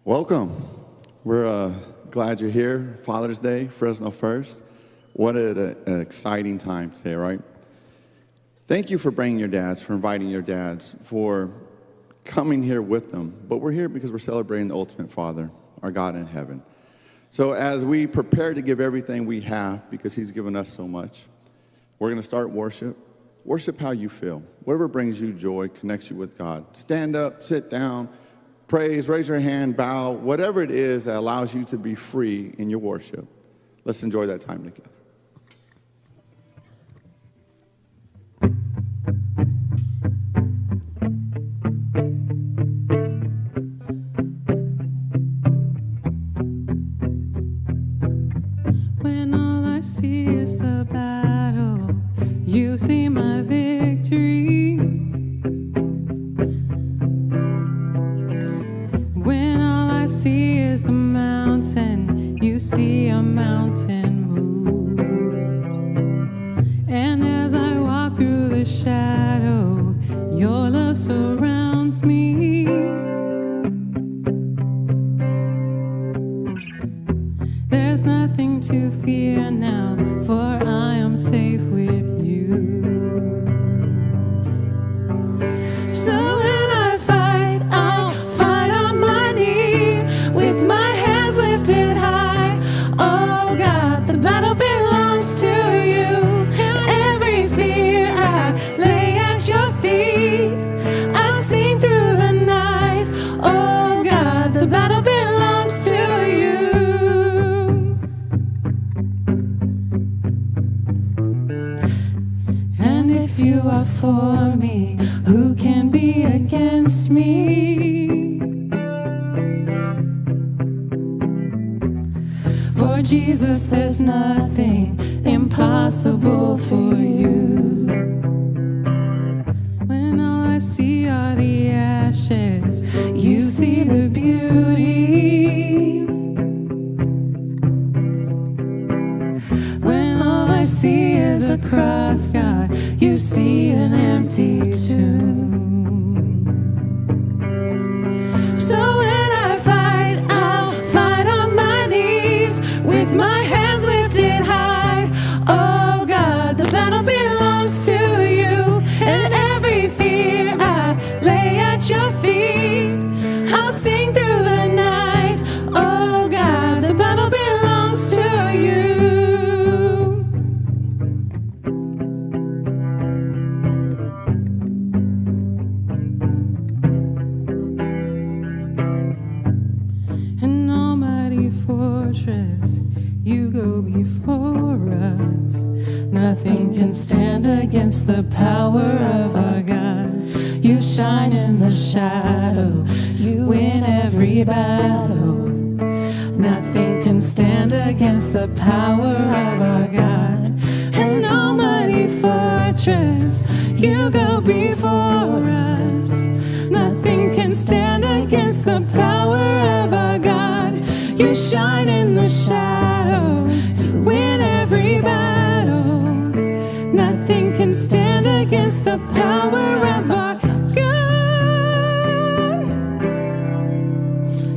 Welcome. We're glad you're here. Father's Day, Fresno First. What an exciting time today, right? Thank you for bringing your dads, for inviting your dads, for coming here with them. But we're here because we're celebrating the ultimate Father, our God in heaven. So as we prepare to give everything we have, because he's given us so much, we're going to start worship. Worship how you feel. Whatever brings you joy, connects you with God. Stand up, sit down, praise, raise your hand, bow, whatever it is that allows you to be free in your worship. Let's enjoy that time together. When all I see is the battle, you see my victory. When all I see is the mountain, you see a mountain moved. And as I walk through the shadow, your love surrounds me. There's nothing to fear now, for I am safe with you. So when I fight, I'll fight on my knees with my hands lifted high. Oh God, the battle belongs to you. Every fear I lay at your feet. I sing through the night. Oh God, the battle belongs to you. And if you are for me, who can be against me? For Jesus, there's nothing impossible for you. When all I see are the ashes, you see the beauty. When all I see is a cross, God, you see an empty tomb. So when I fight, I'll fight on my knees with my hands lifted high. Oh God, the battle belongs to you. And every fear I lay at your Nothing can stand against the power of our God. You shine in the shadows, you win every battle. Nothing can stand against the power of our God. An almighty fortress, you go before us. Nothing can stand against the power of our God. You shine in the shadows, you win every battle. Nothing can stand against the power of our God.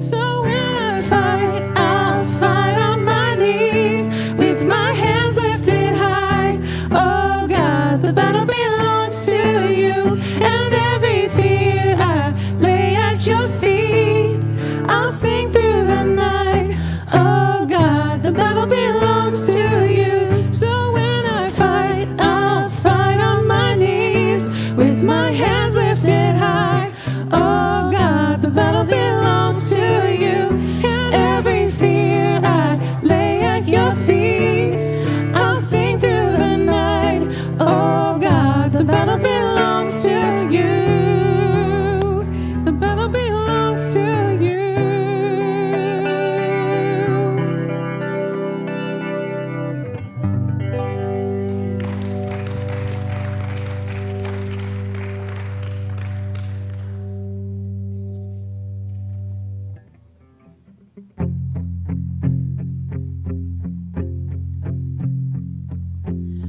So when I fight, I'll fight on my knees with my hands lifted high. Oh God, the battle belongs to you, and every fear I lay at your feet. I'll sing through the night. Oh God, the battle belongs to you. So when I fight, I'll fight on my knees with my hands lifted high. Oh God, the battle belongs to you, and every fear I lay at your feet. I'll sing through the night. Oh God, the battle belongs to you. The battle belongs to you.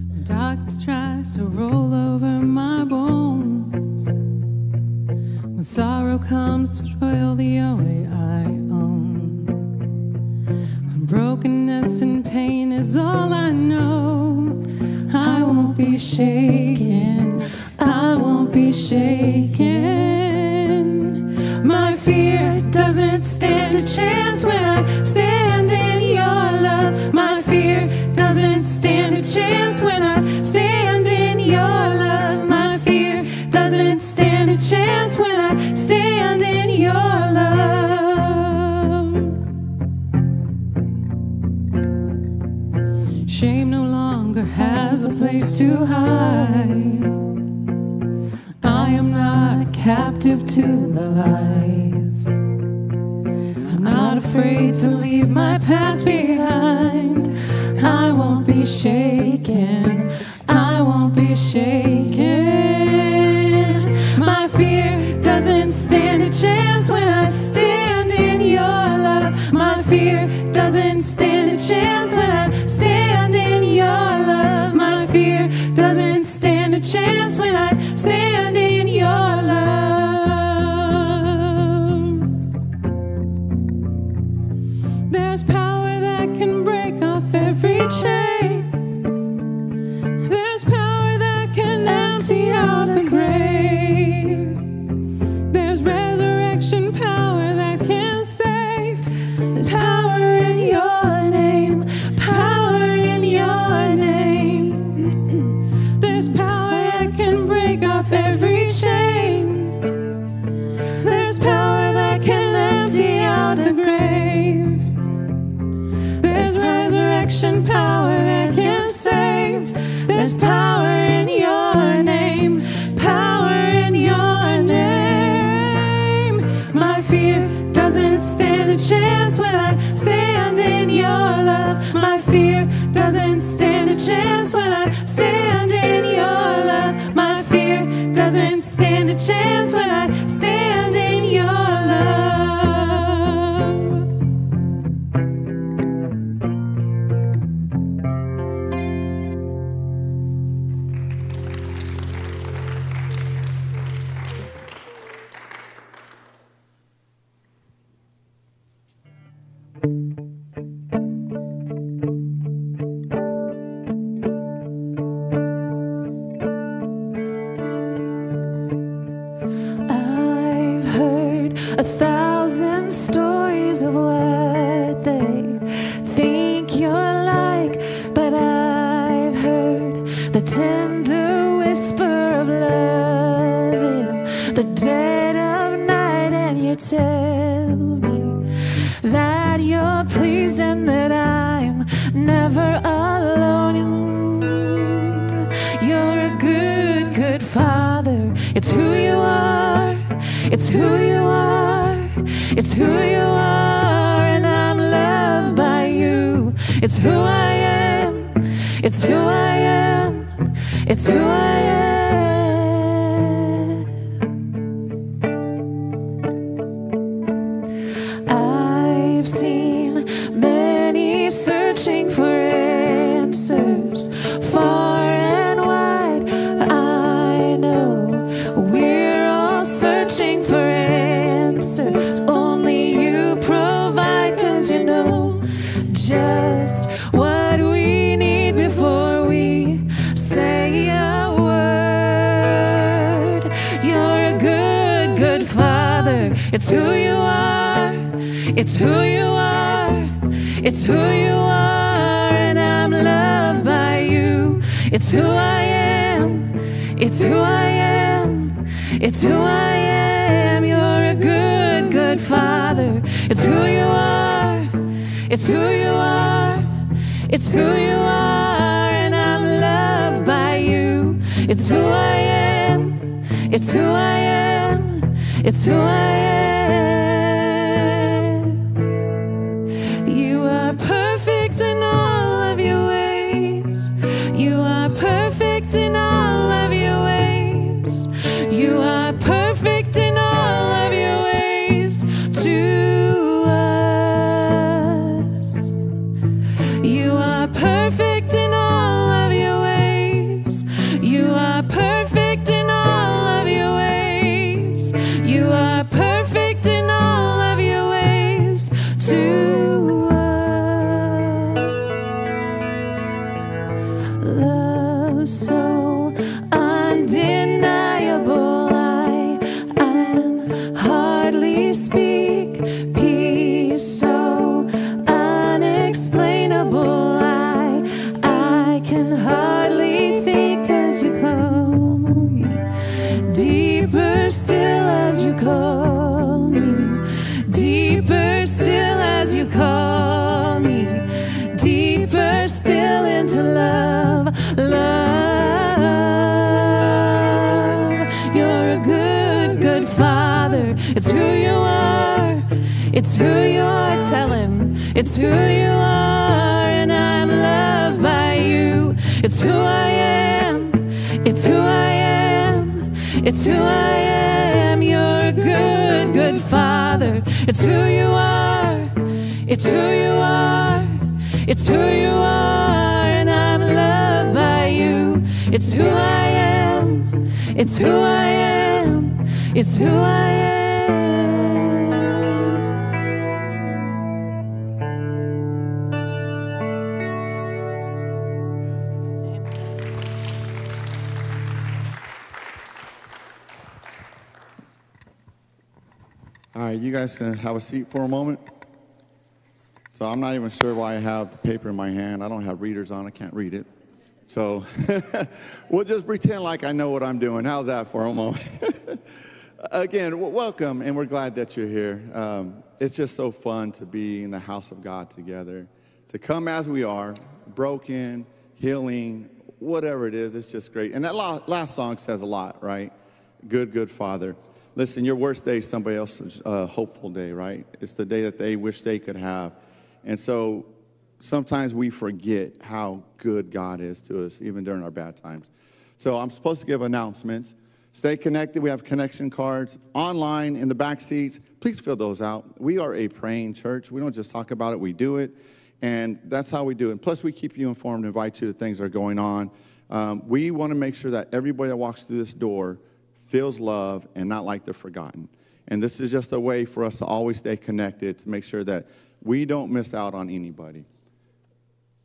When darkness tries to roll over my bones, when sorrow comes to spoil the only I own, when brokenness and pain is all I know, I won't be shaken, I won't be shaken. My fear doesn't stand a chance when I stand in your love. My fear doesn't stand a chance when I stand in your love. My fear doesn't stand a chance when I stand in your love. Shame no longer has a place to hide. I am not captive to the lies. I'm not afraid to leave my past behind. I won't be shaken, I won't be shaken. My fear doesn't stand a chance when I stand in your love. My fear doesn't stand a chance when I stand in your love. My fear doesn't stand a chance when I stand in your love. There's power that can break off every chain. There's power that can empty out the grave. There's resurrection power that can save. There's power in your name, power in your name. There's power that can break off every chain. There's power that can empty out the grave. There's resurrection power that can save. There's power in your name, power in your name. My fear doesn't stand a chance when I stand in your love. My fear doesn't stand a chance when I stand in your love. My fear doesn't stand a chance when I stand in your love. I've heard 1,000 stories of what they think you're like, but I've heard the tender whisper of love in the dead of night, and you tell me that you're pleased and that I'm never alone. It's who you are. It's who you are, and I'm loved by you. It's who I am. It's who I am. It's who I am. I've seen many searching for answers far and wide. I know we're all searching for answers. Only you provide, 'cause you know just what we need before we say a word. You're a good, good Father. It's who you are. It's who you are. It's who you are, and I'm loved by you. It's who I am. It's who I am. It's who I am. You're a good, good Father. It's who you are. It's who you are. It's who you are, and I'm loved by you. It's who I am. It's who I am. It's who I am. You are perfect in all of your ways. You are perfect in all of your ways. You are perfect in all of your ways to us. You are perfect in all of your ways. You are perfect in all of your ways. You are perfect in all of your ways to us. Love so undeniable, I hardly speak. Peace so unexplainable, I can hardly think as you call me. Deeper still as you call me. Deeper still as you call me. Deeper still into love. Love. You're a good, good Father. It's who you are. It's who you are. Tell him. It's who you are, and I'm loved by you. It's who I am. It's who I am. It's who I am. You're a good, good Father. It's who you are. It's who you are. It's who you are, and I'm loved by you. It's who I am. It's who I am. It's who I am. All right, you guys can have a seat for a moment. So I'm not even sure why I have the paper in my hand. I don't have readers on. I can't read it. So we'll just pretend like I know what I'm doing. How's that for a moment? Again, welcome, and we're glad that you're here. It's just so fun to be in the house of God together, to come as we are, broken, healing, whatever it is. It's just great. And that last song says a lot, right? Good, good Father. Listen, your worst day is somebody else's hopeful day, right? It's the day that they wish they could have. And so sometimes we forget how good God is to us, even during our bad times. So I'm supposed to give announcements. Stay connected. We have connection cards online in the back seats. Please fill those out. We are a praying church. We don't just talk about it, we do it. And that's how we do it. And plus, we keep you informed, invite you to things that are going on. We want to make sure that everybody that walks through this door feels love and not like they're forgotten. And this is just a way for us to always stay connected, to make sure that we don't miss out on anybody.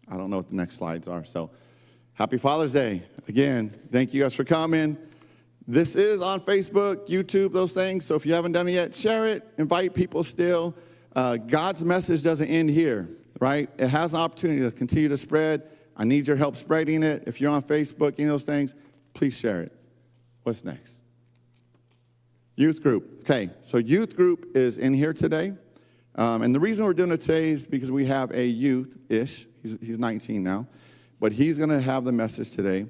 I don't know what the next slides are. So happy Father's Day. Again, thank you guys for coming. This is on Facebook, YouTube, those things. So if you haven't done it yet, share it. Invite people still. God's message doesn't end here, right? It has an opportunity to continue to spread. I need your help spreading it. If you're on Facebook, any of those things, please share it. What's next? Youth group. Okay, so youth group is in here today. And the reason we're doing it today is because we have a youth-ish. He's 19 now. But he's going to have the message today.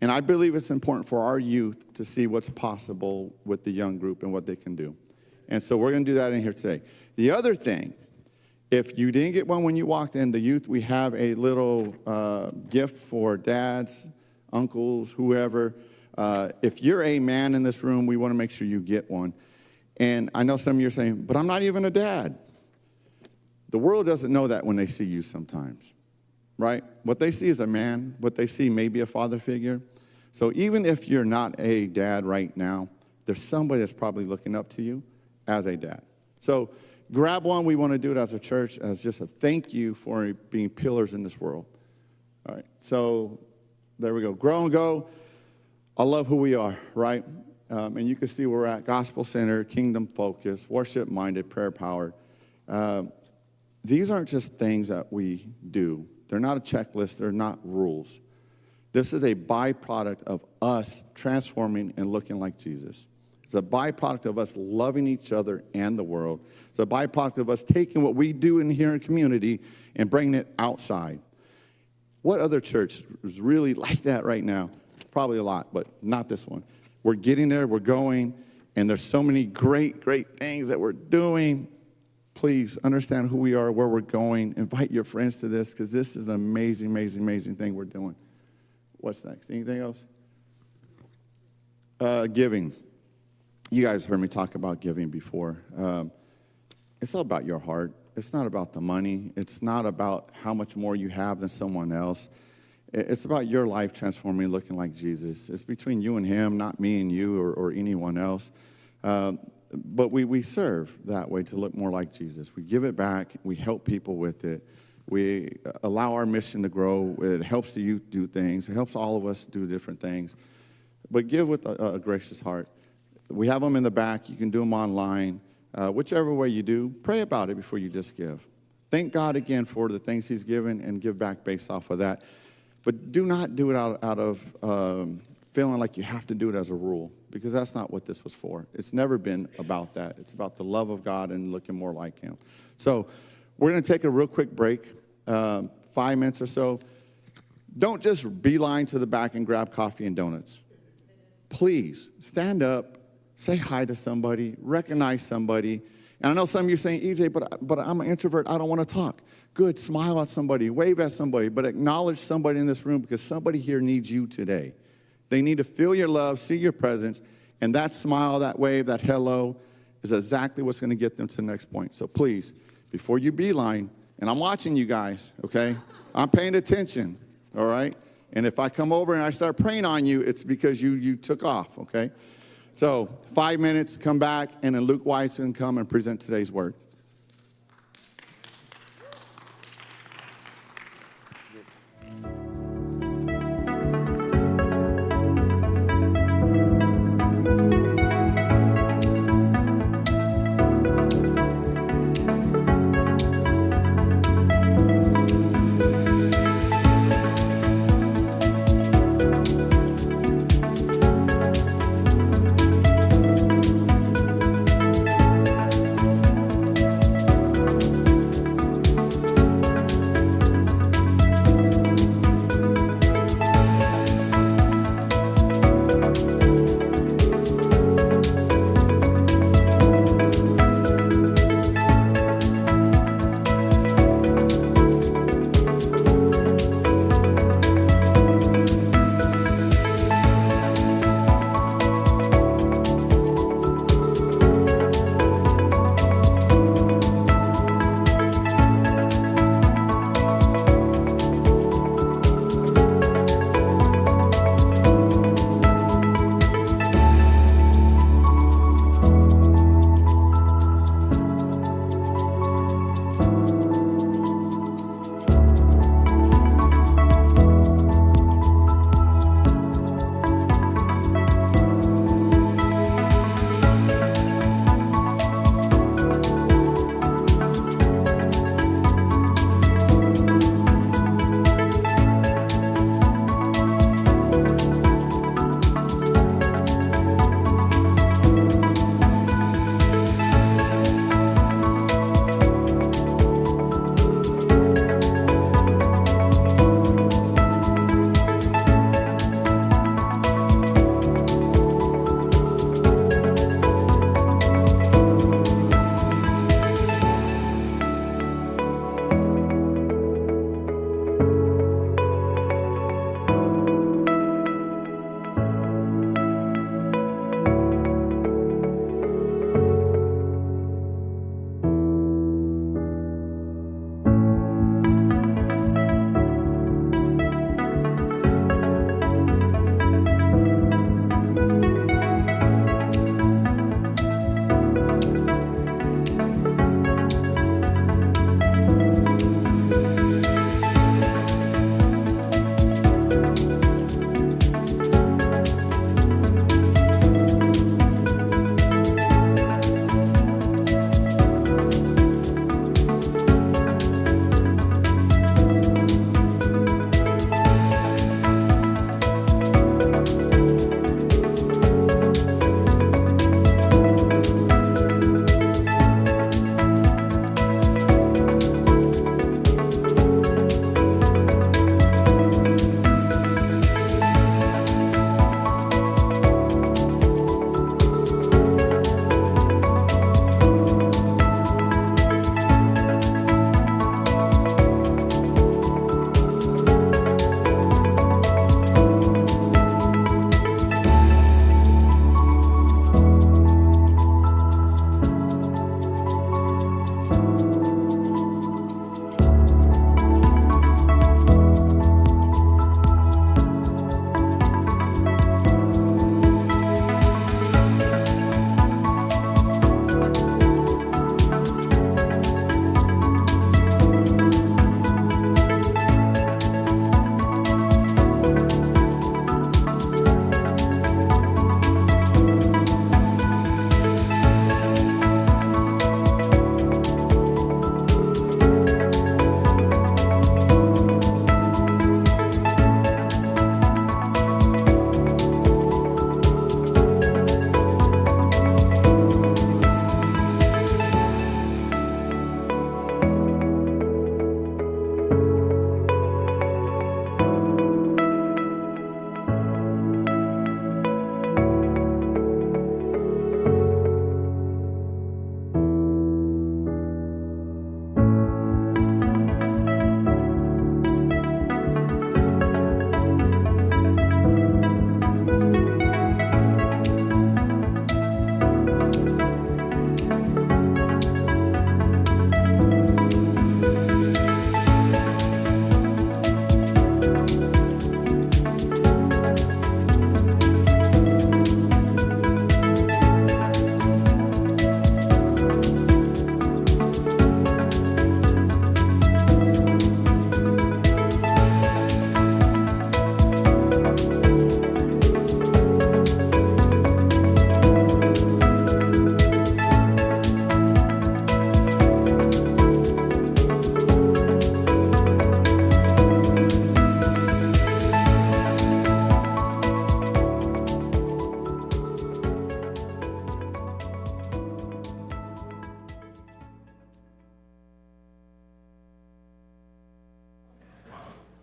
And I believe it's important for our youth to see what's possible with the young group and what they can do. And so we're going to do that in here today. The other thing, if you didn't get one when you walked in, the youth, we have a little gift for dads, uncles, whoever. If you're a man in this room, we want to make sure you get one. And I know some of you are saying, but I'm not even a dad. The world doesn't know that when they see you sometimes, right? What they see is a man. What they see may be a father figure. So even if you're not a dad right now, there's somebody that's probably looking up to you as a dad. So grab one. We want to do it as a church as just a thank you for being pillars in this world. All right, so there we go. Grow and go. I love who we are, right? And you can see where we're at. Gospel-centered, kingdom-focused, worship-minded, prayer-powered. These aren't just things that we do. They're not a checklist. They're not rules. This is a byproduct of us transforming and looking like Jesus. It's a byproduct of us loving each other and the world. It's a byproduct of us taking what we do in here in community and bringing it outside. What other church is really like that right now? Probably a lot, but not this one. We're getting there, we're going, and there's so many great, great things that we're doing. Please understand who we are, where we're going. Invite your friends to this, because this is an amazing, amazing, amazing thing we're doing. What's next? Anything else? Giving. You guys heard me talk about giving before. It's all about your heart. It's not about the money. It's not about how much more you have than someone else. It's about your life transforming, looking like Jesus. It's between you and him, not me and you or anyone else. But we serve that way to look more like Jesus. We give it back. We help people with it. We allow our mission to grow. It helps the youth do things. It helps all of us do different things. But give with a gracious heart. We have them in the back. You can do them online. Whichever way you do, pray about it before you just give. Thank God again for the things he's given and give back based off of that. But do not do it out of feeling like you have to do it as a rule, because that's not what this was for. It's never been about that. It's about the love of God and looking more like him. So we're going to take a real quick break, 5 minutes or so. Don't just beeline to the back and grab coffee and donuts. Please stand up, say hi to somebody, recognize somebody. And I know some of you are saying, EJ, but I'm an introvert. I don't want to talk. Good. Smile at somebody. Wave at somebody. But acknowledge somebody in this room, because somebody here needs you today. They need to feel your love, see your presence. And that smile, that wave, that hello is exactly what's going to get them to the next point. So please, before you beeline, and I'm watching you guys, okay? I'm paying attention, all right? And if I come over and I start praying on you, it's because you took off, okay? So 5 minutes, come back, and then Luke White's going to come and present today's word.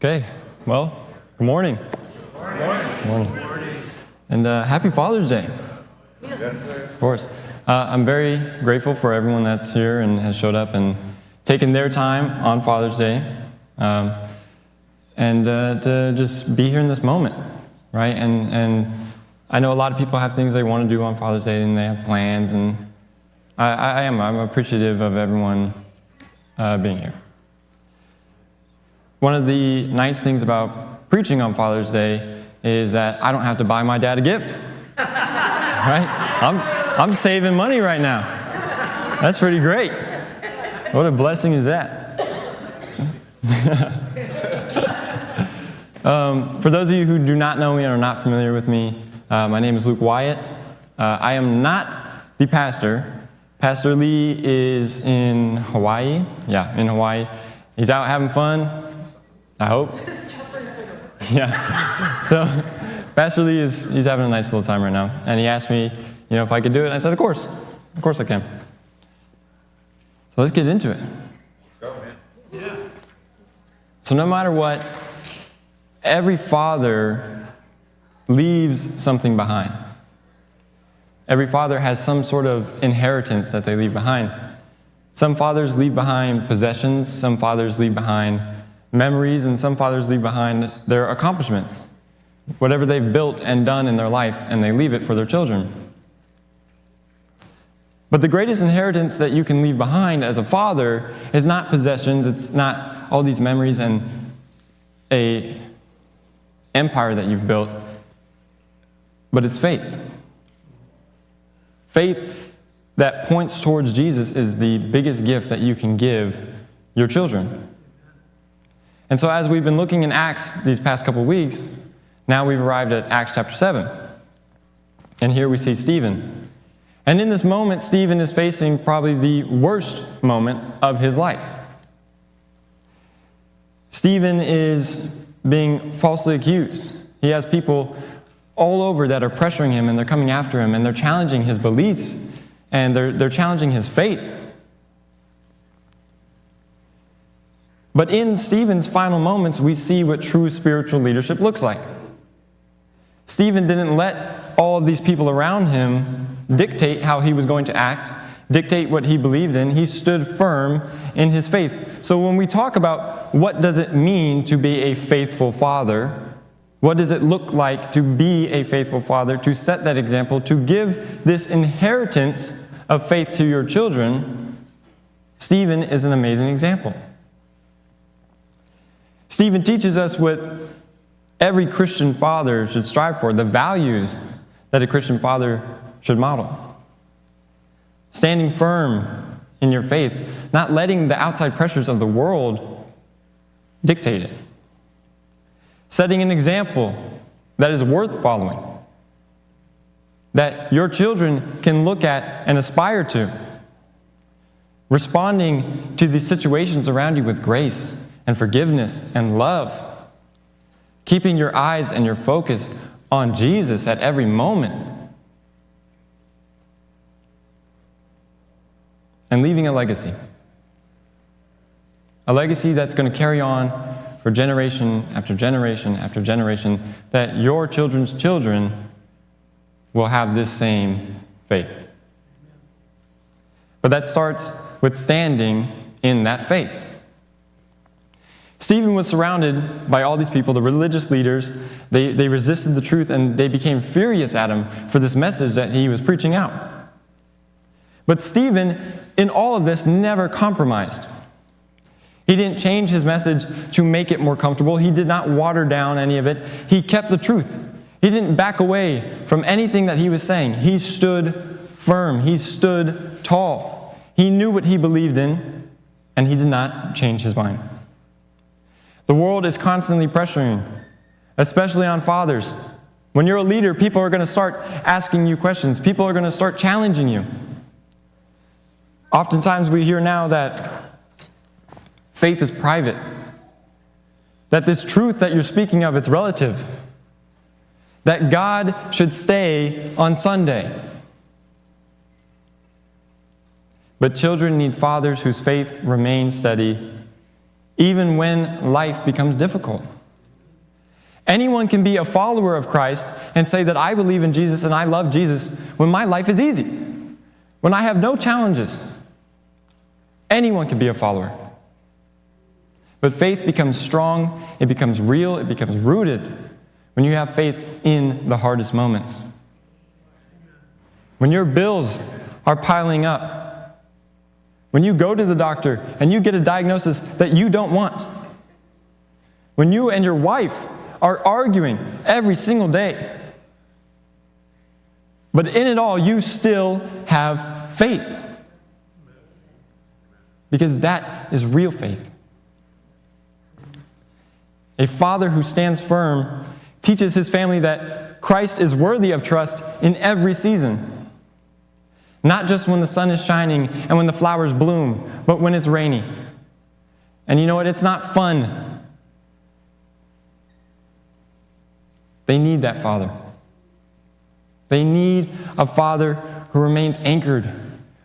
Okay, well, good morning. Good morning. And happy Father's Day. Yes, sir. Of course. I'm very grateful for everyone that's here and has showed up and taken their time on Father's Day and to just be here in this moment, right? And I know a lot of people have things they want to do on Father's Day and they have plans, and I'm appreciative of everyone being here. One of the nice things about preaching on Father's Day is that I don't have to buy my dad a gift, right? I'm saving money right now. That's pretty great. What a blessing is that? For those of you who do not know me or are not familiar with me, my name is Luke Wyatt. I am not the pastor. Pastor Lee is in Hawaii. Yeah, in Hawaii. He's out having fun, I hope. Yeah. So Pastor Lee he's having a nice little time right now. And he asked me, if I could do it. And I said, of course I can. So let's get into it. Let's go, man. Yeah. So no matter what, every father leaves something behind. Every father has some sort of inheritance that they leave behind. Some fathers leave behind possessions, some fathers leave behind memories, and some fathers leave behind their accomplishments, whatever they've built and done in their life, and they leave it for their children. But the greatest inheritance that you can leave behind as a father is not possessions, it's not all these memories and an empire that you've built, but it's faith. Faith that points towards Jesus is the biggest gift that you can give your children. And so as we've been looking in Acts these past couple weeks, now we've arrived at Acts chapter 7. And here we see Stephen. And in this moment, Stephen is facing probably the worst moment of his life. Stephen is being falsely accused. He has people all over that are pressuring him, and they're coming after him, and they're challenging his beliefs, and they're challenging his faith. But in Stephen's final moments, we see what true spiritual leadership looks like. Stephen didn't let all of these people around him dictate how he was going to act, dictate what he believed in. He stood firm in his faith. So when we talk about what does it mean to be a faithful father, what does it look like to be a faithful father, to set that example, to give this inheritance of faith to your children, Stephen is an amazing example. Stephen teaches us what every Christian father should strive for, the values that a Christian father should model. Standing firm in your faith, not letting the outside pressures of the world dictate it. Setting an example that is worth following, that your children can look at and aspire to. Responding to the situations around you with grace and forgiveness and love. Keeping your eyes and your focus on Jesus at every moment. And leaving a legacy. A legacy that's going to carry on for generation after generation after generation, that your children's children will have this same faith. But that starts with standing in that faith. Stephen was surrounded by all these people, the religious leaders. They resisted the truth, and they became furious at him for this message that he was preaching out. But Stephen, in all of this, never compromised. He didn't change his message to make it more comfortable. He did not water down any of it. He kept the truth. He didn't back away from anything that he was saying. He stood firm. He stood tall. He knew what he believed in, and he did not change his mind. The world is constantly pressuring, especially on fathers. When you're a leader, people are going to start asking you questions. People are going to start challenging you. Oftentimes we hear now that faith is private, that this truth that you're speaking of, it's relative, that God should stay on Sunday. But children need fathers whose faith remains steady even when life becomes difficult. Anyone can be a follower of Christ and say that I believe in Jesus and I love Jesus when my life is easy, when I have no challenges. Anyone can be a follower. But faith becomes strong, it becomes real, it becomes rooted when you have faith in the hardest moments. When your bills are piling up, when you go to the doctor and you get a diagnosis that you don't want, when you and your wife are arguing every single day, but in it all you still have faith. Because that is real faith. A father who stands firm teaches his family that Christ is worthy of trust in every season. Not just when the sun is shining and when the flowers bloom, but when it's rainy. And you know what? It's not fun. They need that father. They need a father who remains anchored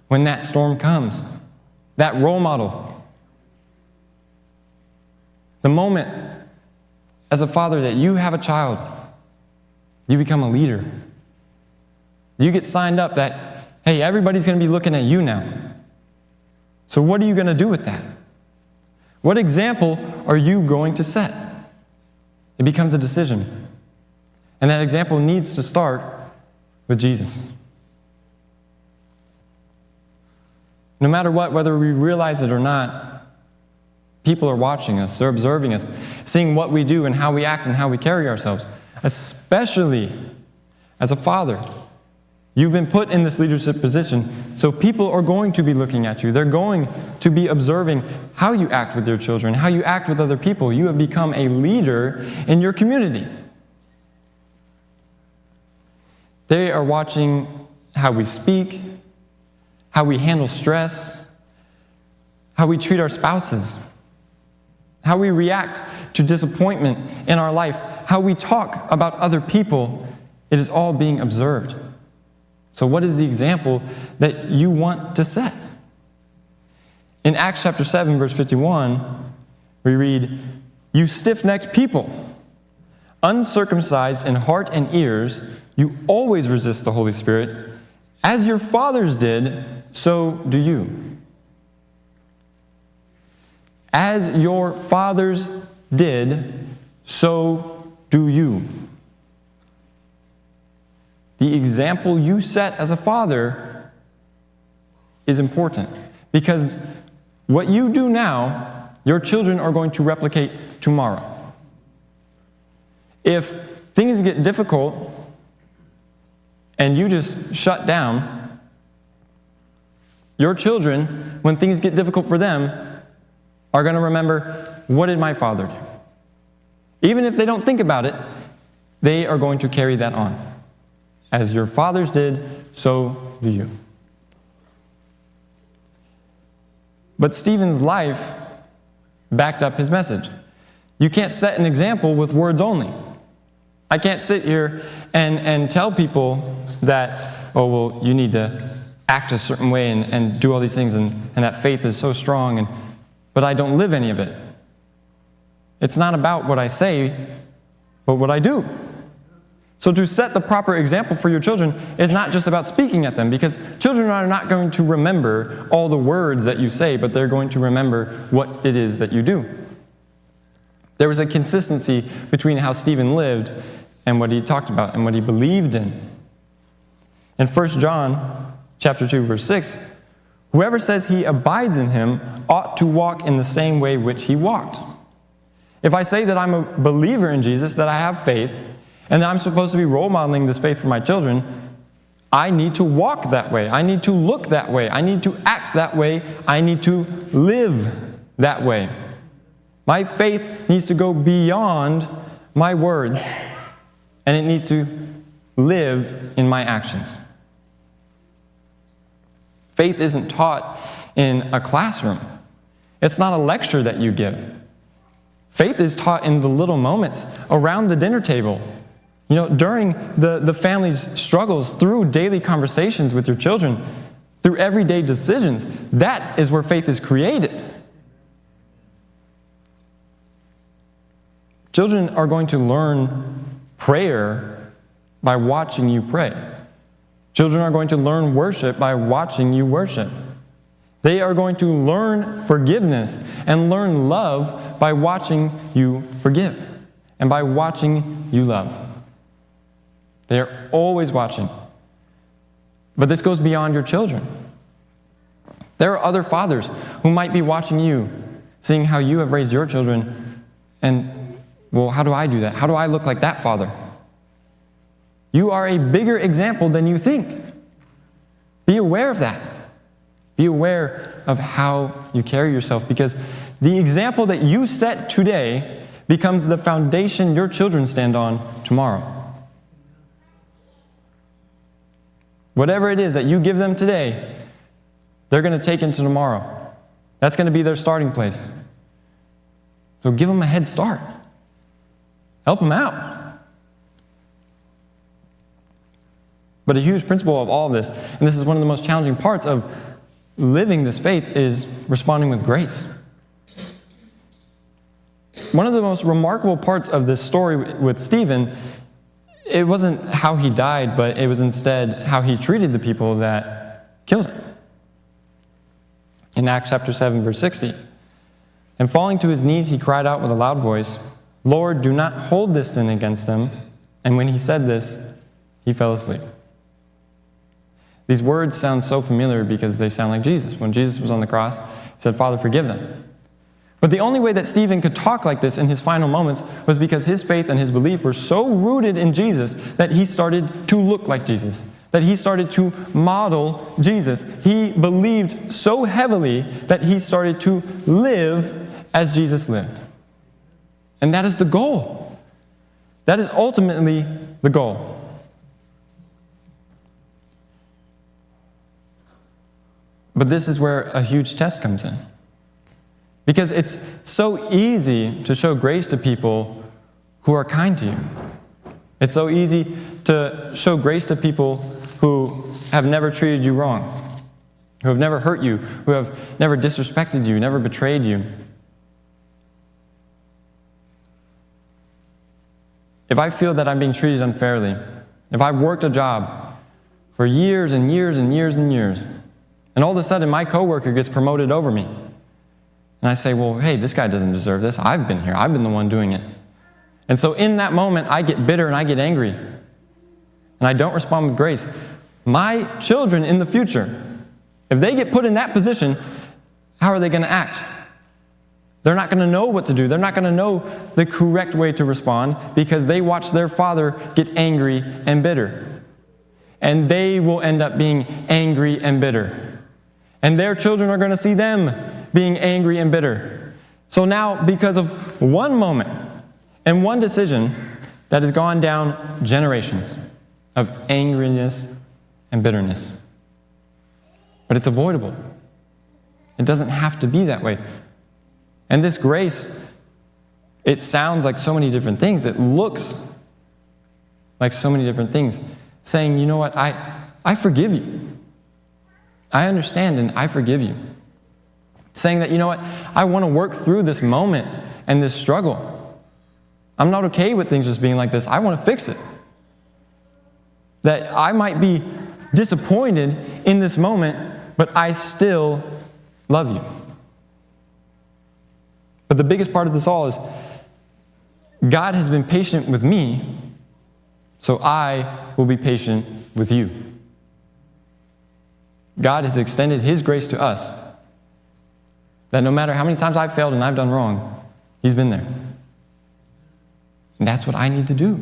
when that storm comes. That role model. The moment as a father that you have a child, you become a leader. You get signed up that, hey, everybody's going to be looking at you now. So what are you going to do with that? What example are you going to set? It becomes a decision. And that example needs to start with Jesus. No matter what, whether we realize it or not, people are watching us, they're observing us, seeing what we do and how we act and how we carry ourselves. Especially as a father. You've been put in this leadership position, so people are going to be looking at you. They're going to be observing how you act with your children, how you act with other people. You have become a leader in your community. They are watching how we speak, how we handle stress, how we treat our spouses, how we react to disappointment in our life, how we talk about other people. It is all being observed. So what is the example that you want to set? In Acts chapter 7, verse 51, we read, "You stiff-necked people, uncircumcised in heart and ears, you always resist the Holy Spirit. As your fathers did, so do you." As your fathers did, so do you. The example you set as a father is important because what you do now, your children are going to replicate tomorrow. If things get difficult and you just shut down, your children, when things get difficult for them, are going to remember, what did my father do? Even if they don't think about it, they are going to carry that on. As your fathers did, so do you. But Stephen's life backed up his message. You can't set an example with words only. I can't sit here and tell people that, oh, well, you need to act a certain way and do all these things, and that faith is so strong, but I don't live any of it. It's not about what I say, but what I do. So to set the proper example for your children is not just about speaking at them, because children are not going to remember all the words that you say, but they're going to remember what it is that you do. There was a consistency between how Stephen lived and what he talked about and what he believed in. In 1 John chapter 2, verse 6, "Whoever says he abides in him ought to walk in the same way which he walked." If I say that I'm a believer in Jesus, that I have faith, and that I'm supposed to be role modeling this faith for my children, I need to walk that way. I need to look that way. I need to act that way. I need to live that way. My faith needs to go beyond my words, and it needs to live in my actions. Faith isn't taught in a classroom. It's not a lecture that you give. Faith is taught in the little moments around the dinner table. You know, during the family's struggles, through daily conversations with your children, through everyday decisions. That is where faith is created. Children are going to learn prayer by watching you pray. Children are going to learn worship by watching you worship. They are going to learn forgiveness and learn love by watching you forgive and by watching you love. They are always watching. But this goes beyond your children. There are other fathers who might be watching you, seeing how you have raised your children, and, well, how do I do that? How do I look like that father? You are a bigger example than you think. Be aware of that. Be aware of how you carry yourself, because the example that you set today becomes the foundation your children stand on tomorrow. Whatever it is that you give them today, they're going to take into tomorrow. That's going to be their starting place. So give them a head start. Help them out. But a huge principle of all of this, and this is one of the most challenging parts of living this faith, is responding with grace. One of the most remarkable parts of this story with Stephen, it wasn't how he died, but it was instead how he treated the people that killed him. In Acts chapter 7, verse 60, and falling to his knees, he cried out with a loud voice, "Lord, do not hold this sin against them." And when he said this, he fell asleep. These words sound so familiar because they sound like Jesus. When Jesus was on the cross, he said, "Father, forgive them." But the only way that Stephen could talk like this in his final moments was because his faith and his belief were so rooted in Jesus that he started to look like Jesus, that he started to model Jesus. He believed so heavily that he started to live as Jesus lived. And that is the goal. That is ultimately the goal. But this is where a huge test comes in. Because it's so easy to show grace to people who are kind to you. It's so easy to show grace to people who have never treated you wrong, who have never hurt you, who have never disrespected you, never betrayed you. If I feel that I'm being treated unfairly, if I've worked a job for years and years and years and years, and all of a sudden my coworker gets promoted over me, and I say, well, hey, this guy doesn't deserve this. I've been here. I've been the one doing it. And so in that moment, I get bitter and I get angry. And I don't respond with grace. My children in the future, if they get put in that position, how are they going to act? They're not going to know what to do. They're not going to know the correct way to respond because they watch their father get angry and bitter. And they will end up being angry and bitter. And their children are going to see them being angry and bitter. So now, because of one moment and one decision that has gone down generations of angriness and bitterness. But it's avoidable. It doesn't have to be that way. And this grace, it sounds like so many different things. It looks like so many different things. Saying, you know what, I forgive you. I understand and I forgive you. Saying that, you know what, I want to work through this moment and this struggle. I'm not okay with things just being like this. I want to fix it. That I might be disappointed in this moment, but I still love you. But the biggest part of this all is God has been patient with me, so I will be patient with you. God has extended His grace to us. That no matter how many times I've failed and I've done wrong, He's been there. And that's what I need to do.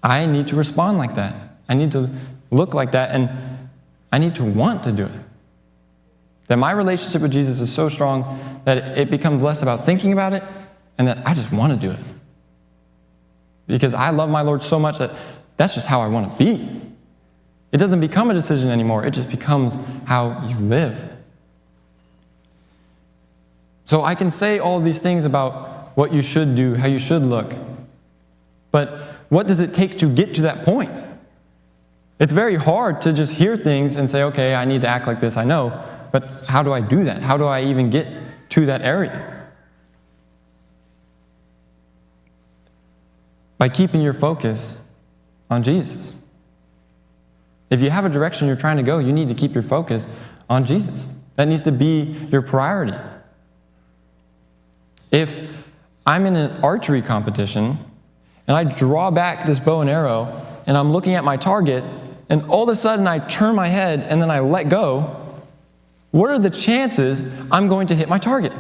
I need to respond like that. I need to look like that, and I need to want to do it. That my relationship with Jesus is so strong that it becomes less about thinking about it and that I just want to do it. Because I love my Lord so much that that's just how I want to be. It doesn't become a decision anymore. It just becomes how you live. So I can say all these things about what you should do, how you should look. But what does it take to get to that point? It's very hard to just hear things and say, okay, I need to act like this, I know. But how do I do that? How do I even get to that area? by keeping your focus on Jesus. If you have a direction you're trying to go, you need to keep your focus on Jesus. That needs to be your priority. If I'm in an archery competition and I draw back this bow and arrow and I'm looking at my target and all of a sudden I turn my head and then I let go, what are the chances I'm going to hit my target?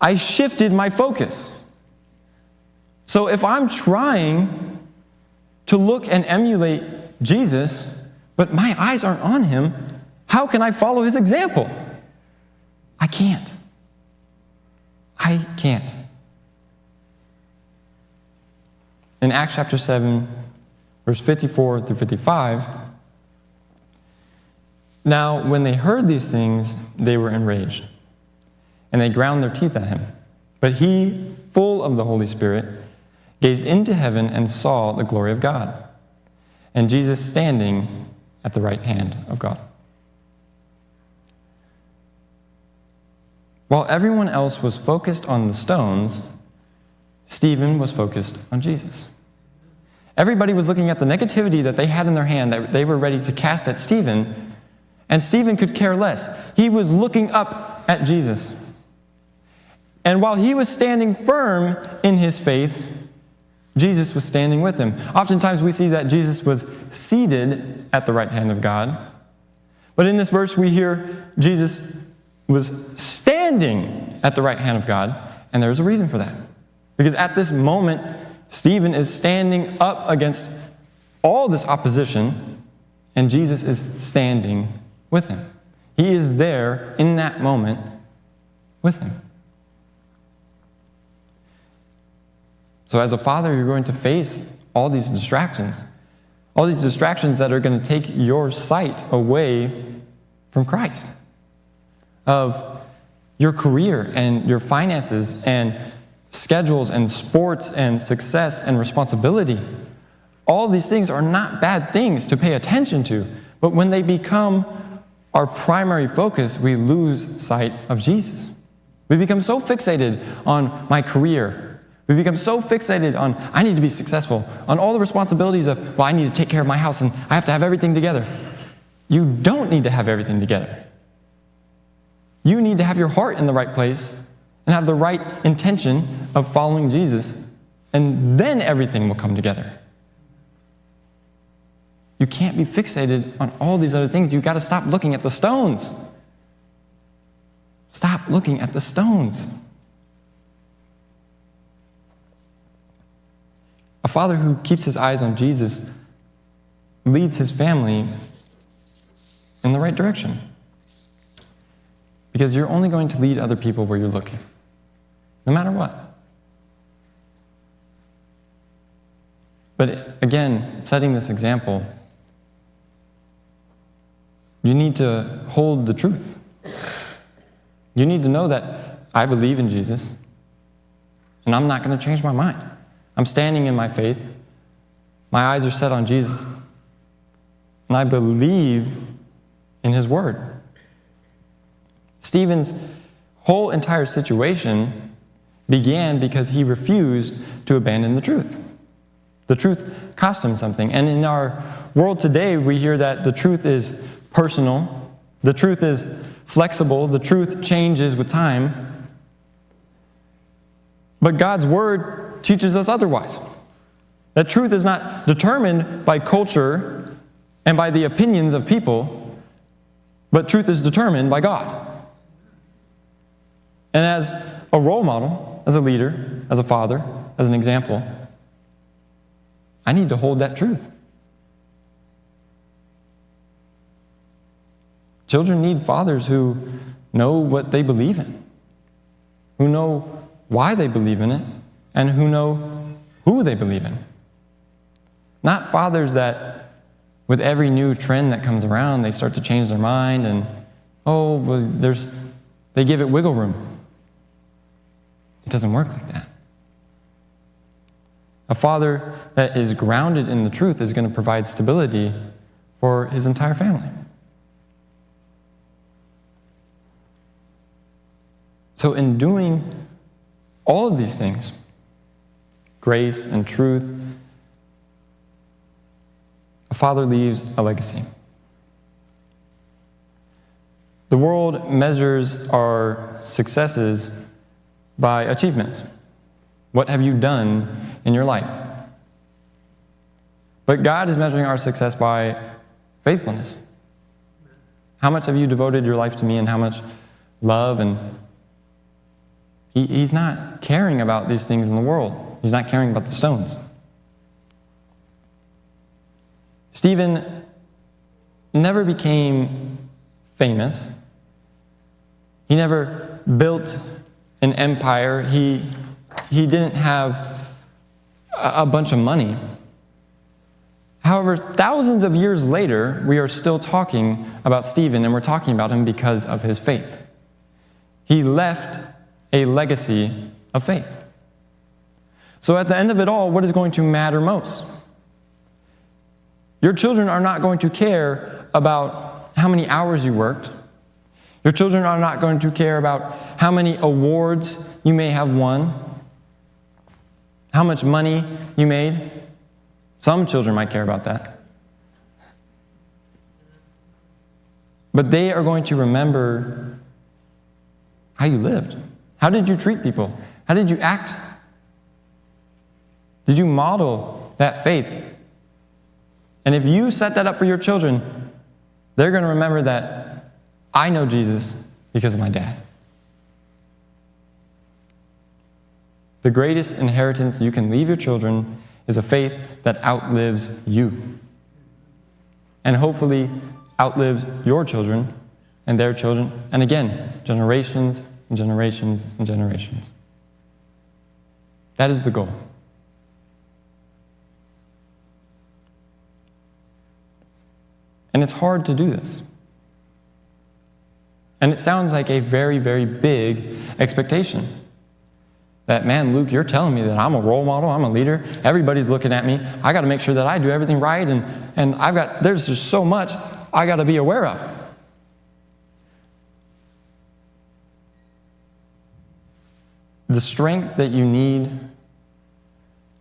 I shifted my focus. So if I'm trying to look and emulate Jesus, but my eyes aren't on him, how can I follow his example? I can't. I can't. In Acts chapter 7, verse 54 through 55, now when they heard these things, they were enraged, and they ground their teeth at him. But he, full of the Holy Spirit, gazed into heaven and saw the glory of God, and Jesus standing at the right hand of God. While everyone else was focused on the stones, Stephen was focused on Jesus. Everybody was looking at the negativity that they had in their hand that they were ready to cast at Stephen, and Stephen could care less. He was looking up at Jesus. And while he was standing firm in his faith, Jesus was standing with him. Oftentimes we see that Jesus was seated at the right hand of God. But in this verse we hear Jesus was standing at the right hand of God, and there's a reason for that. Because at this moment, Stephen is standing up against all this opposition, and Jesus is standing with him. He is there in that moment with him. So as a father, you're going to face all these distractions that are going to take your sight away from Christ, of your career and your finances and schedules and sports and success and responsibility. All these things are not bad things to pay attention to, but when they become our primary focus, we lose sight of Jesus. We become so fixated on my career. We become so fixated on, I need to be successful, on all the responsibilities of, well, I need to take care of my house and I have to have everything together. You don't need to have everything together. You need to have your heart in the right place and have the right intention of following Jesus, and then everything will come together. You can't be fixated on all these other things. You've got to stop looking at the stones. Stop looking at the stones. A father who keeps his eyes on Jesus leads his family in the right direction. Because you're only going to lead other people where you're looking, no matter what. But again, setting this example, you need to hold the truth. You need to know that I believe in Jesus, and I'm not going to change my mind. I'm standing in my faith. My eyes are set on Jesus, and I believe in his word. Stephen's whole entire situation began because he refused to abandon the truth. The truth cost him something. And in our world today, we hear that the truth is personal, the truth is flexible, the truth changes with time. But God's word teaches us otherwise. That truth is not determined by culture and by the opinions of people, but truth is determined by God. And as a role model, as a leader, as a father, as an example, I need to hold that truth. Children need fathers who know what they believe in, who know why they believe in it, and who know who they believe in. Not fathers that, with every new trend that comes around, they start to change their mind and, they give it wiggle room. It doesn't work like that. A father that is grounded in the truth is going to provide stability for his entire family. So in doing all of these things, grace and truth. A father leaves a legacy. The world measures our successes by achievements. What have you done in your life? But God is measuring our success by faithfulness. How much have you devoted your life to me, and how much love? And He's not caring about these things in the world. He's not caring about the stones. Stephen never became famous. He never built an empire. He didn't have a bunch of money. However, thousands of years later, we are still talking about Stephen, and we're talking about him because of his faith. He left a legacy of faith. So at the end of it all, what is going to matter most? Your children are not going to care about how many hours you worked. Your children are not going to care about how many awards you may have won, how much money you made. Some children might care about that. But they are going to remember how you lived. How did you treat people? How did you act? Did you model that faith? And if you set that up for your children, they're going to remember that I know Jesus because of my dad. The greatest inheritance you can leave your children is a faith that outlives you. And hopefully outlives your children and their children, and again, generations and generations and generations. That is the goal. And it's hard to do this. And it sounds like a very, very big expectation. That, man, Luke, you're telling me that I'm a role model, I'm a leader, everybody's looking at me, I got to make sure that I do everything right, and there's just so much I got to be aware of. The strength that you need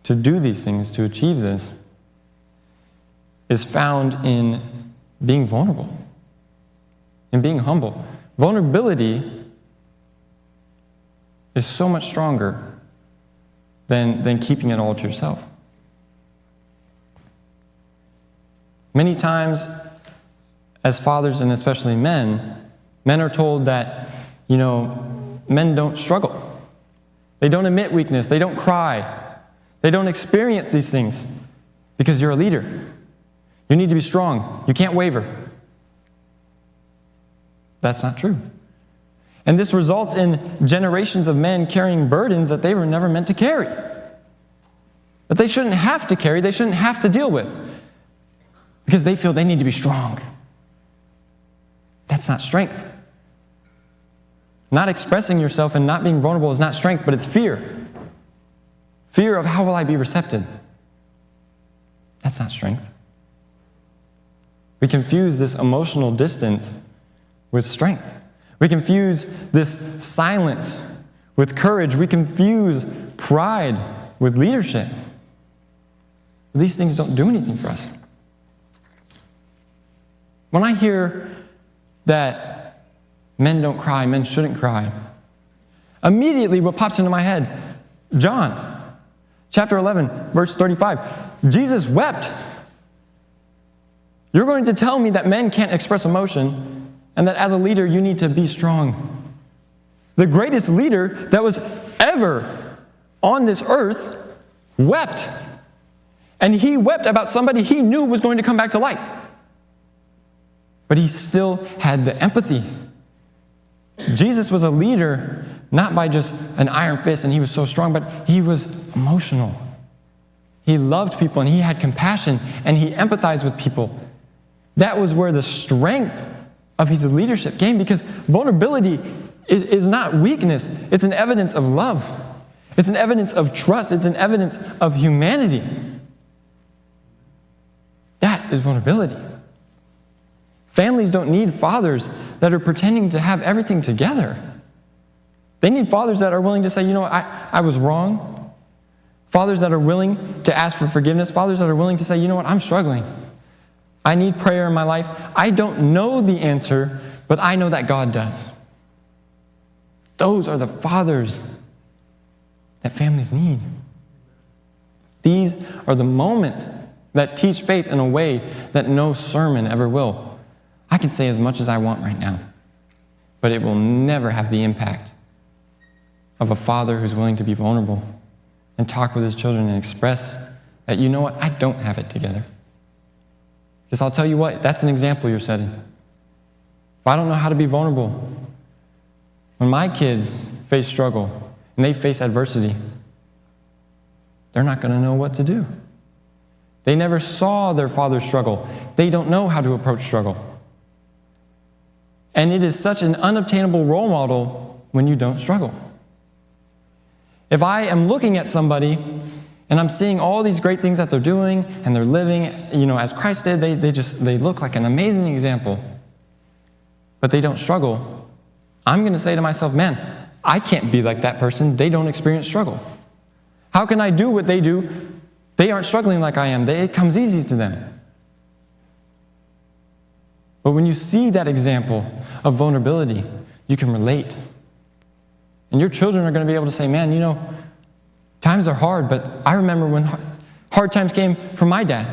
to do these things, to achieve this, is found in being vulnerable, in being humble. Vulnerability is so much stronger than keeping it all to yourself. Many times, as fathers and especially men are told that, men don't struggle. They don't admit weakness. They don't cry. They don't experience these things because you're a leader. You need to be strong. You can't waver. That's not true. And this results in generations of men carrying burdens that they were never meant to carry. That they shouldn't have to carry, they shouldn't have to deal with. Because they feel they need to be strong. That's not strength. Not expressing yourself and not being vulnerable is not strength, but it's fear. Fear of how will I be recepted? That's not strength. We confuse this emotional distance with strength. We confuse this silence with courage. We confuse pride with leadership. These things don't do anything for us. When I hear that men don't cry, men shouldn't cry, immediately what pops into my head, John, chapter 11, verse 35, Jesus wept. You're going to tell me that men can't express emotion and that as a leader you need to be strong. The greatest leader that was ever on this earth wept. And he wept about somebody he knew was going to come back to life. But he still had the empathy. Jesus was a leader not by just an iron fist and he was so strong, but he was emotional. He loved people and he had compassion and he empathized with people. That was where the strength of his leadership came, because vulnerability is not weakness. It's an evidence of love. It's an evidence of trust. It's an evidence of humanity. That is vulnerability. Families don't need fathers that are pretending to have everything together. They need fathers that are willing to say, I was wrong. Fathers that are willing to ask for forgiveness. Fathers that are willing to say, you know what, I'm struggling. I need prayer in my life. I don't know the answer, but I know that God does. Those are the fathers that families need. These are the moments that teach faith in a way that no sermon ever will. I can say as much as I want right now, but it will never have the impact of a father who's willing to be vulnerable and talk with his children and express that, you know what, I don't have it together. Because I'll tell you what, that's an example you're setting. If I don't know how to be vulnerable, when my kids face struggle and they face adversity, they're not going to know what to do. They never saw their father struggle. They don't know how to approach struggle. And it is such an unobtainable role model when you don't struggle. If I am looking at somebody and I'm seeing all these great things that they're doing and they're living, as Christ did, they look like an amazing example, but they don't struggle, I'm going to say to myself, man, I can't be like that person. They don't experience struggle. How can I do what they do? They aren't struggling like I am. It comes easy to them. But when you see that example of vulnerability, you can relate. And your children are going to be able to say, man, times are hard, but I remember when hard times came from my dad.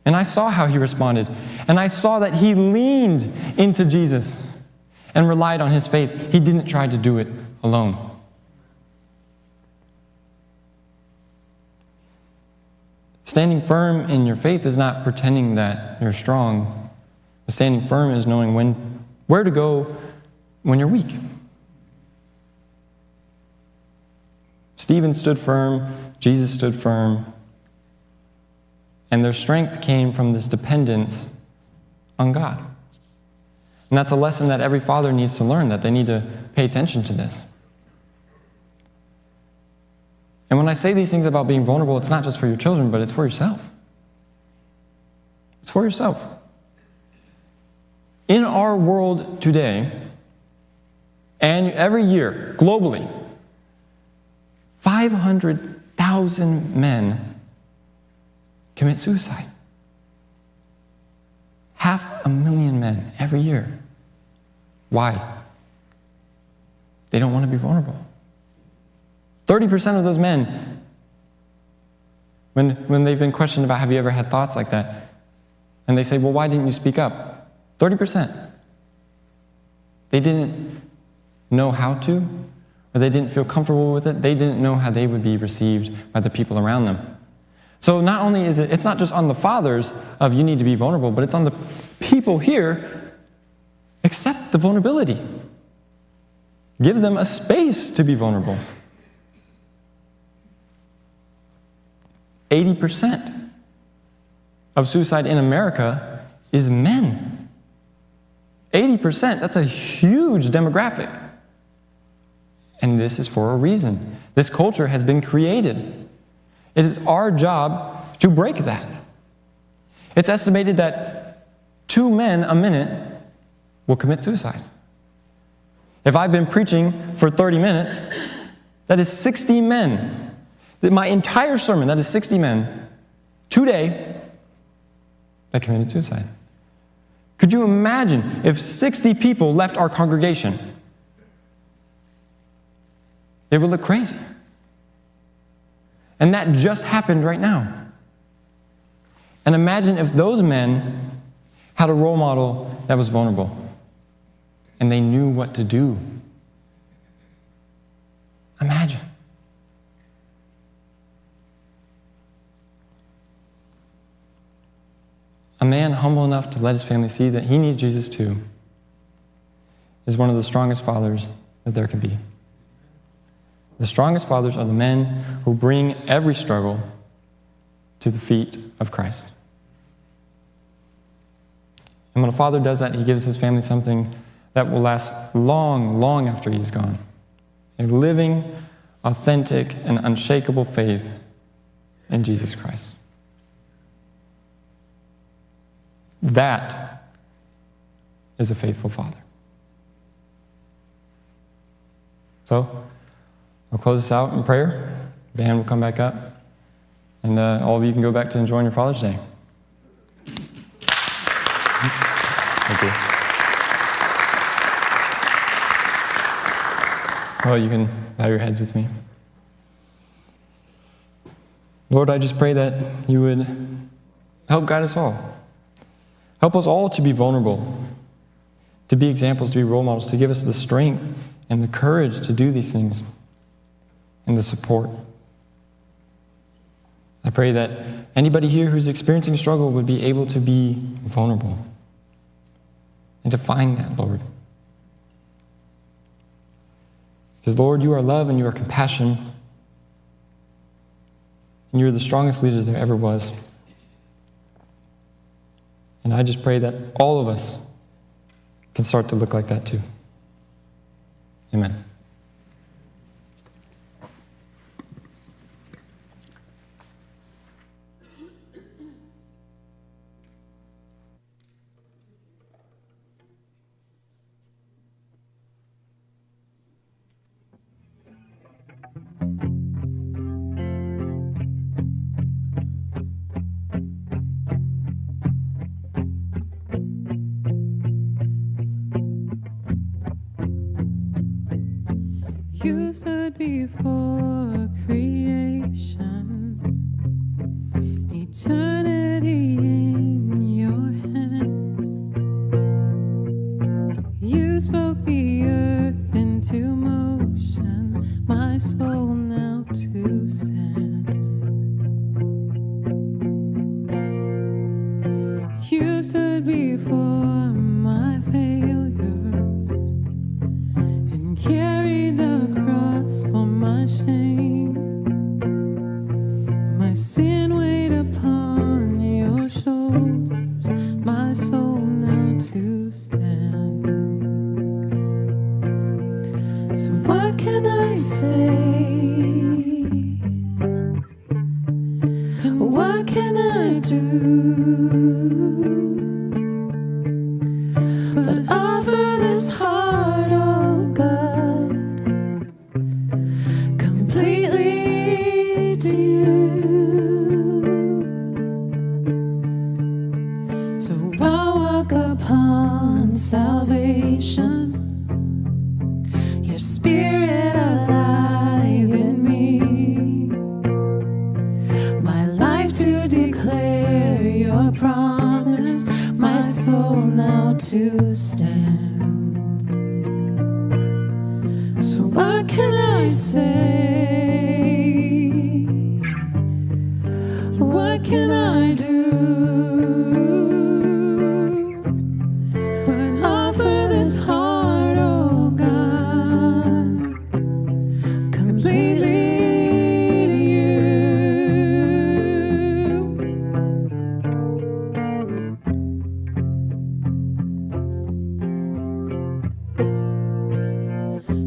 And I saw how he responded. And I saw that he leaned into Jesus and relied on his faith. He didn't try to do it alone. Standing firm in your faith is not pretending that you're strong. But standing firm is knowing where to go when you're weak. Stephen stood firm, Jesus stood firm, and their strength came from this dependence on God. And that's a lesson that every father needs to learn, that they need to pay attention to this. And when I say these things about being vulnerable, it's not just for your children, but it's for yourself. It's for yourself. In our world today, and every year, globally, 500,000 men commit suicide. 500,000 men every year. Why? They don't want to be vulnerable. 30% of those men, when they've been questioned about, have you ever had thoughts like that? And they say, well, why didn't you speak up? 30%. They didn't know how to, or they didn't feel comfortable with it. They didn't know how they would be received by the people around them. So not only is it's not just on the fathers of you need to be vulnerable, but it's on the people here, accept the vulnerability. Give them a space to be vulnerable. 80% of suicide in America is men. 80%, that's a huge demographic. And this is for a reason. This culture has been created. It is our job to break that. It's estimated that 2 men a minute will commit suicide. If I've been preaching for 30 minutes, that is 60 men. My entire sermon, that is 60 men, today, that committed suicide. Could you imagine if 60 people left our congregation? It would look crazy. And that just happened right now. And imagine if those men had a role model that was vulnerable and they knew what to do. Imagine. A man humble enough to let his family see that he needs Jesus too is one of the strongest fathers that there can be. The strongest fathers are the men who bring every struggle to the feet of Christ. And when a father does that, he gives his family something that will last long, long after he's gone. A living, authentic, and unshakable faith in Jesus Christ. That is a faithful father. So, I'll close this out in prayer. band will come back up, and all of you can go back to enjoying your Father's Day. Thank you. Well, you can bow your heads with me. Lord, I just pray that you would help guide us all. Help us all to be vulnerable, to be examples, to be role models, to give us the strength and the courage to do these things, and the support. I pray that anybody here who's experiencing struggle would be able to be vulnerable and to find that, Lord. Because, Lord, you are love and you are compassion, and you're the strongest leader there ever was. And I just pray that all of us can start to look like that too. Amen. You stood before creation, eternity in your hand. You spoke the earth into motion, my soul now to stand. You stood before my failure and carried the cross for my shame. My sin weighed upon your shoulders, my soul now to stand. So what can I say? What can I do but offer this heart, oh God, completely to you? So I'll walk upon salvation, your spirit alive in me, my life to declare your promise, my soul now to stand. So what can I say? What can I do but offer this heart, oh God, completely to you?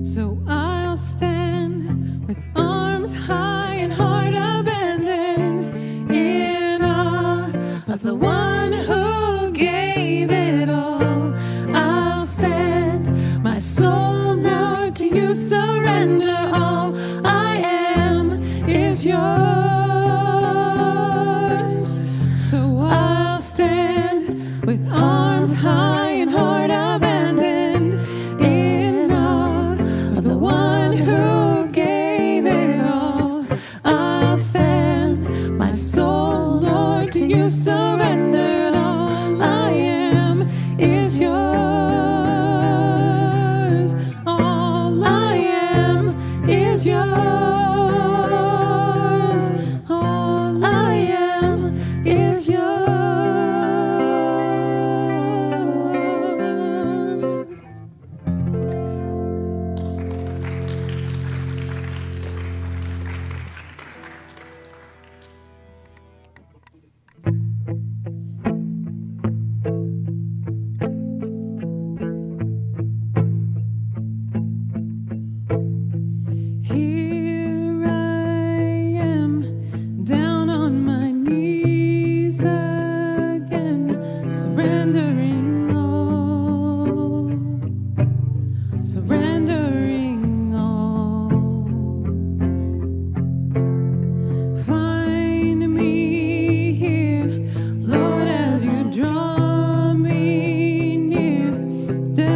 So I'll stand with arms high and heart abandoned, in awe of the one who gave it all. I'll stand, my soul now to you surrender. All I am is yours. So I'll stand with arms high and heart abandoned, in awe of the one who gave it all. I'll stand, my soul, Lord, to you surrender. All I am is yours. All I am is yours.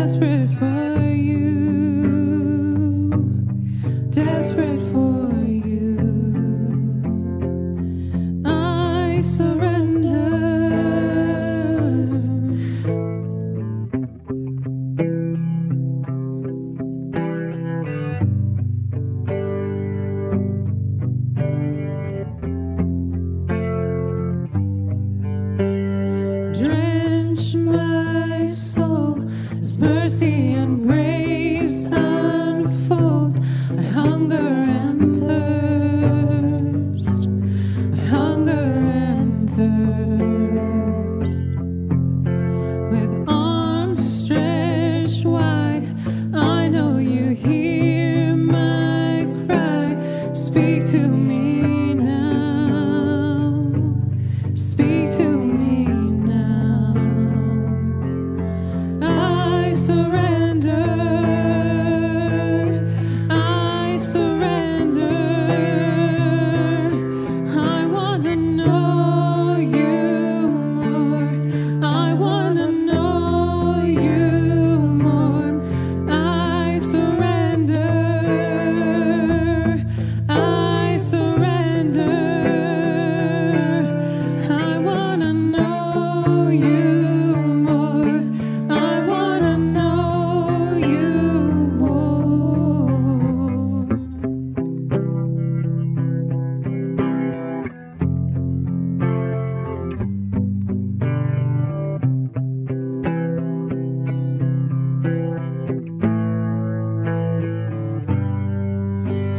desperate for you, desperate for you. I surrender. Drench my soul as mercy and grace unfold. I hunger and thirst. I hunger and thirst. With arms stretched wide, I know you hear my cry. Speak to me now. Speak to me now. I surrender. I surrender. I want to know you more. I want to know you more. I surrender. I surrender. I want to know you more. I want to know you more.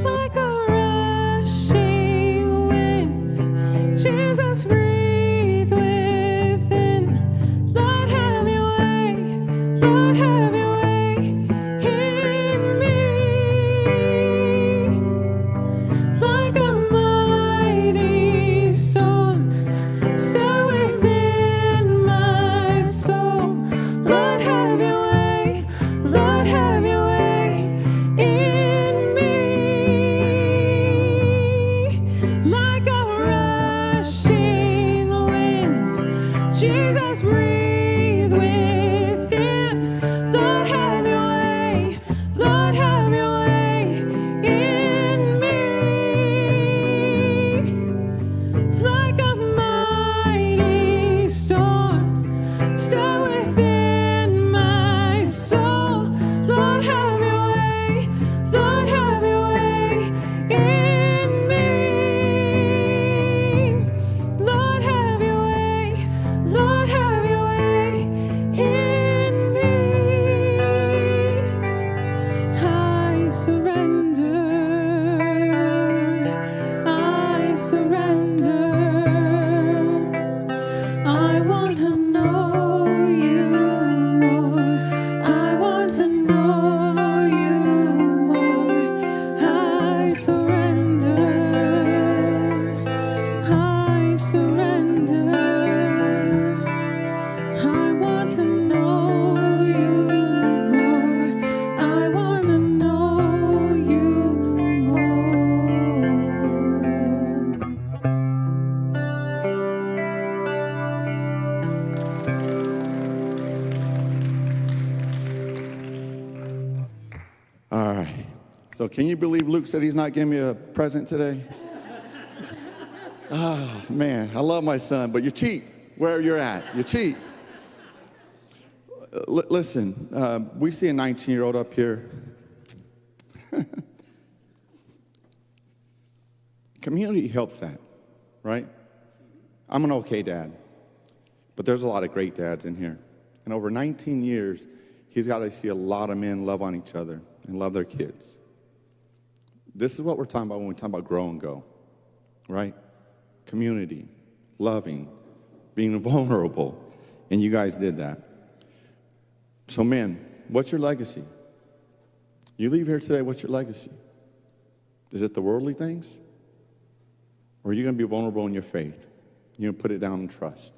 Like a rushing wind, Jesus, breathe within. Lord, have your way. Lord, have your way in me. Like a mighty storm, stir within my soul. Lord, have your way. Lord, have your way in me. Like a rushing wind, Jesus, breathe within. Lord, have your way. Lord, have your way in me. Like a mighty storm, stir within my soul. Lord, have your way. Lord, have your way in me. Lord, have your way. Lord, have your way in me. I surrender. I surrender. I want to know you more. I want to know you more. I surrender. I surrender. I want to know you more. I want to know you more. All right. So can you believe Luke said he's not giving me a present today? Ah, man, I love my son, but you cheat where you're at. You cheat. Listen, we see a 19-year-old up here. Community helps that, right? I'm an okay dad, but there's a lot of great dads in here. And over 19 years, he's got to see a lot of men love on each other and love their kids. This is what we're talking about when we talk about grow and go, right? Community, loving, being vulnerable, and you guys did that. So men, what's your legacy? You leave here today, what's your legacy? Is it the worldly things? Or are you going to be vulnerable in your faith? You're going to put it down in trust.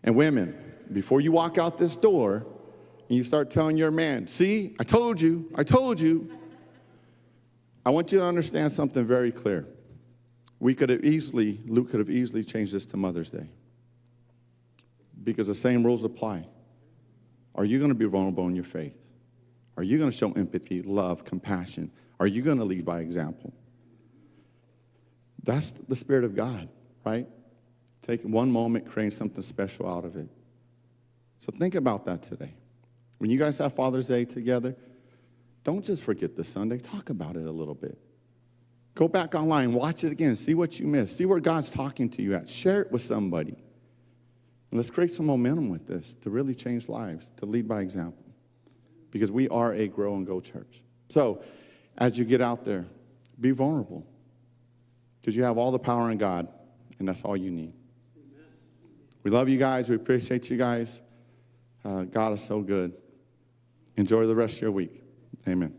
And women, before you walk out this door and you start telling your man, see, I told you, I want you to understand something very clear. Luke could have easily changed this to Mother's Day, because the same rules apply. Are you going to be vulnerable in your faith? Are you going to show empathy, love, compassion? Are you going to lead by example? That's the Spirit of God, right? Taking one moment, creating something special out of it. So think about that today. When you guys have Father's Day together, don't just forget this Sunday. Talk about it a little bit. Go back online, watch it again, see what you missed, see where God's talking to you at. Share it with somebody. And let's create some momentum with this to really change lives, to lead by example. Because we are a grow and go church. So as you get out there, be vulnerable. Because you have all the power in God, and that's all you need. Amen. We love you guys. We appreciate you guys. God is so good. Enjoy the rest of your week. Amen.